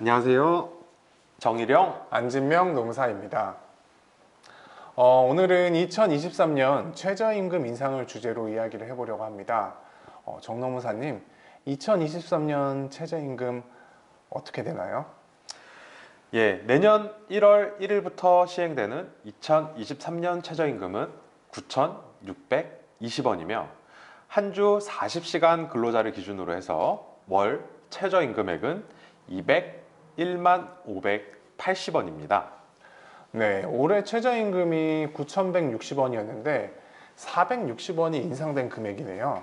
안녕하세요. 정일영. 안진명 노무사입니다. 오늘은 2023년 최저임금 인상을 주제로 이야기를 해보려고 합니다. 정 노무사님, 2023년 최저임금 어떻게 되나요? 예, 내년 1월 1일부터 시행되는 2023년 최저임금은 9,620원이며 한 주 40시간 근로자를 기준으로 해서 월 최저임금액은 201만 580원입니다. 네, 올해 최저임금이 9,160원이었는데 460원이 인상된 금액이네요.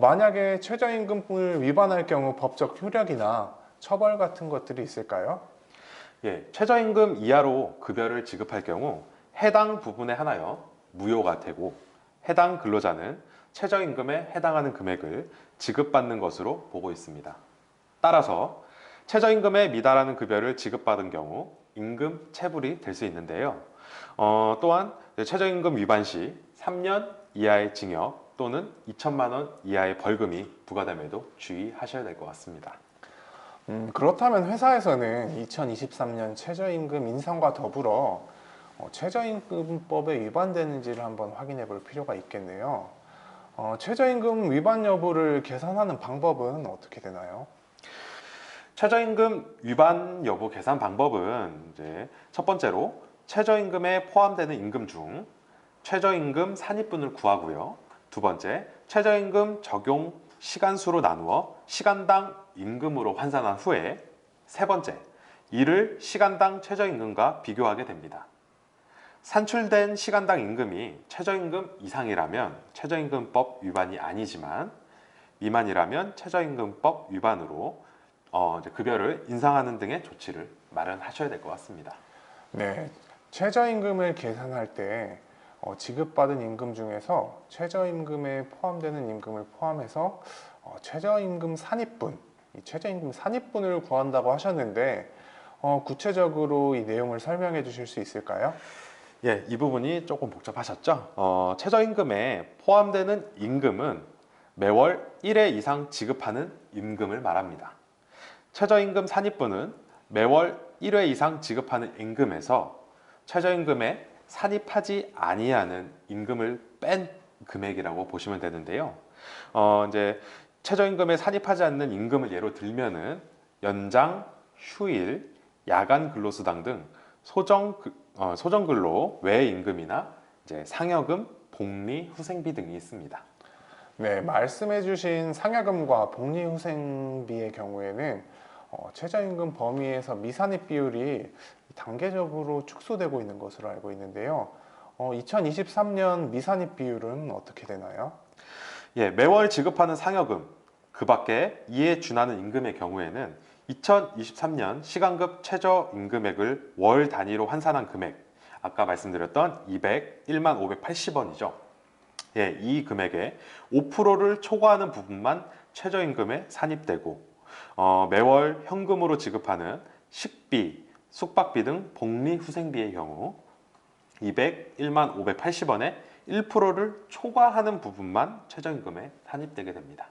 만약에 최저임금을 위반할 경우 법적 효력이나 처벌 같은 것들이 있을까요? 예, 최저임금 이하로 급여를 지급할 경우 해당 부분에 한하여 무효가 되고 해당 근로자는 최저임금에 해당하는 금액을 지급받는 것으로 보고 있습니다. 따라서 최저임금에 미달하는 급여를 지급받은 경우 임금 체불이 될 수 있는데요. 또한 최저임금 위반 시 3년 이하의 징역 또는 2천만 원 이하의 벌금이 부과됨에도 주의하셔야 될 것 같습니다. 그렇다면 회사에서는 2023년 최저임금 인상과 더불어 최저임금법에 위반되는지를 한번 확인해 볼 필요가 있겠네요. 최저임금 위반 여부를 계산하는 방법은 어떻게 되나요? 최저임금 위반 여부 계산 방법은 이제 첫 번째로 최저임금에 포함되는 임금 중 최저임금 산입분을 구하고요. 두 번째, 최저임금 적용 시간수로 나누어 시간당 임금으로 환산한 후에 세 번째, 이를 시간당 최저임금과 비교하게 됩니다. 산출된 시간당 임금이 최저임금 이상이라면 최저임금법 위반이 아니지만 미만이라면 최저임금법 위반으로 이제 급여를 인상하는 등의 조치를 마련하셔야 될 것 같습니다. 네, 최저임금을 계산할 때 지급받은 임금 중에서 최저임금에 포함되는 임금을 포함해서 최저임금 산입분, 이 최저임금 산입분을 구한다고 하셨는데 구체적으로 이 내용을 설명해 주실 수 있을까요? 예, 이 부분이 조금 복잡하셨죠? 최저임금에 포함되는 임금은 매월 1회 이상 지급하는 임금을 말합니다. 최저임금 산입분은 매월 1회 이상 지급하는 임금에서 최저임금에 산입하지 아니하는 임금을 뺀 금액이라고 보시면 되는데요. 이제 최저임금에 산입하지 않는 임금을 예로 들면은 연장, 휴일, 야간 근로수당 등 소정근로 외 임금이나 이제 상여금, 복리, 후생비 등이 있습니다. 네, 말씀해주신 상여금과 복리후생비의 경우에는 최저임금 범위에서 미산입 비율이 단계적으로 축소되고 있는 것으로 알고 있는데요. 2023년 미산입 비율은 어떻게 되나요? 예, 매월 지급하는 상여금, 그 밖에 이에 준하는 임금의 경우에는 2023년 시간급 최저임금액을 월 단위로 환산한 금액, 아까 말씀드렸던 201만 580원이죠. 예, 이 금액의 5%를 초과하는 부분만 최저임금에 산입되고 매월 현금으로 지급하는 식비, 숙박비 등 복리 후생비의 경우 201만 580원의 1%를 초과하는 부분만 최저임금에 산입되게 됩니다.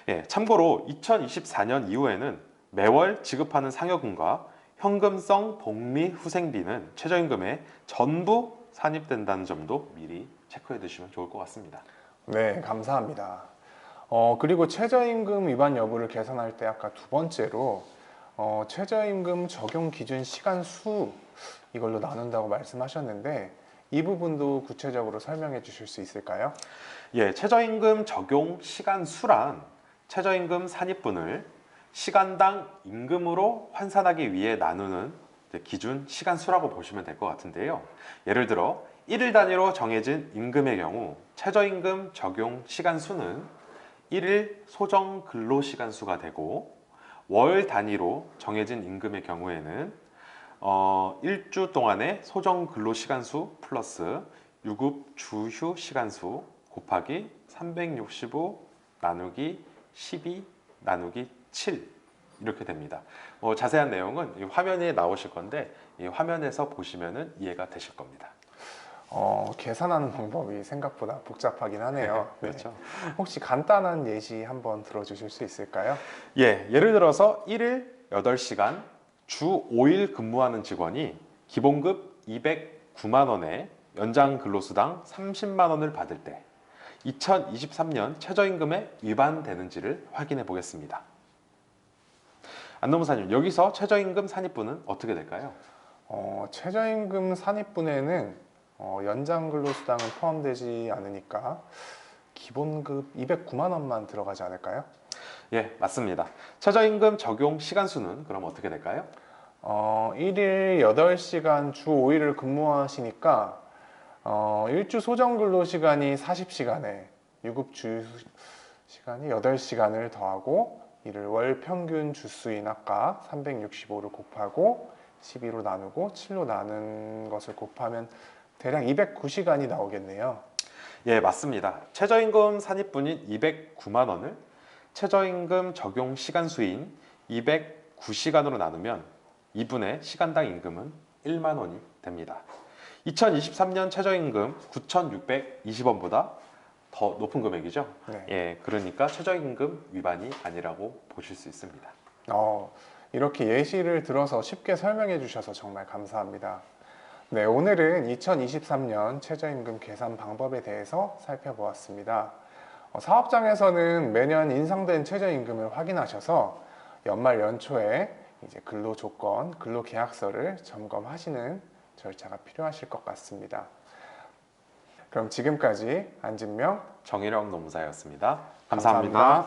예, 참고로 2024년 이후에는 매월 지급하는 상여금과 현금성 복리 후생비는 최저임금에 전부 산입된다는 점도 미리 체크해 두시면 좋을 것 같습니다. 네, 감사합니다. 그리고 최저임금 위반 여부를 계산할 때 아까 두 번째로 최저임금 적용 기준 시간 수 이걸로 나눈다고 말씀하셨는데 이 부분도 구체적으로 설명해 주실 수 있을까요? 예, 최저임금 적용 시간 수란 최저임금 산입분을 시간당 임금으로 환산하기 위해 나누는 기준 시간 수라고 보시면 될 것 같은데요. 예를 들어 1일 단위로 정해진 임금의 경우 최저임금 적용 시간 수는 1일 소정 근로시간 수가 되고 월 단위로 정해진 임금의 경우에는 1주 동안의 소정 근로시간 수 플러스 유급 주휴 시간 수 곱하기 365 나누기 12 나누기 7 이렇게 됩니다. 자세한 내용은 이 화면에 나오실 건데 이 화면에서 보시면 이해가 되실 겁니다. 계산하는 방법이 생각보다 복잡하긴 하네요. 네. 그렇죠. 혹시 간단한 예시 한번 들어주실 수 있을까요? 예, 예를 들어서 1일 8시간 주 5일 근무하는 직원이 기본급 209만 원에 연장 근로수당 30만 원을 받을 때 2023년 최저임금에 위반되는지를 확인해 보겠습니다. 안노무사님, 여기서 최저임금 산입분은 어떻게 될까요? 최저임금 산입분에는 연장 근로수당은 포함되지 않으니까 기본급 209만 원만 들어가지 않을까요? 예, 맞습니다. 최저임금 적용 시간수는 그럼 어떻게 될까요? 1일 8시간 주 5일을 근무하시니까 일주 소정 근로 시간이 40시간에 유급 주 시간이 8시간을 더하고 이를 월 평균 주수인 아까 365를 곱하고 12로 나누고 7로 나눈 것을 곱하면 대략 209시간이 나오겠네요. 예, 맞습니다. 최저임금 산입분인 209만 원을 최저임금 적용 시간수인 209시간으로 나누면 이분의 시간당 임금은 1만 원이 됩니다. 2023년 최저임금 9,620원보다 더 높은 금액이죠. 네. 예, 그러니까 최저임금 위반이 아니라고 보실 수 있습니다. 이렇게 예시를 들어서 쉽게 설명해 주셔서 정말 감사합니다. 네, 오늘은 2023년 최저임금 계산 방법에 대해서 살펴보았습니다. 사업장에서는 매년 인상된 최저임금을 확인하셔서 연말 연초에 이제 근로조건, 근로계약서를 점검하시는 절차가 필요하실 것 같습니다. 그럼 지금까지 안진명 정일영 노무사였습니다. 감사합니다.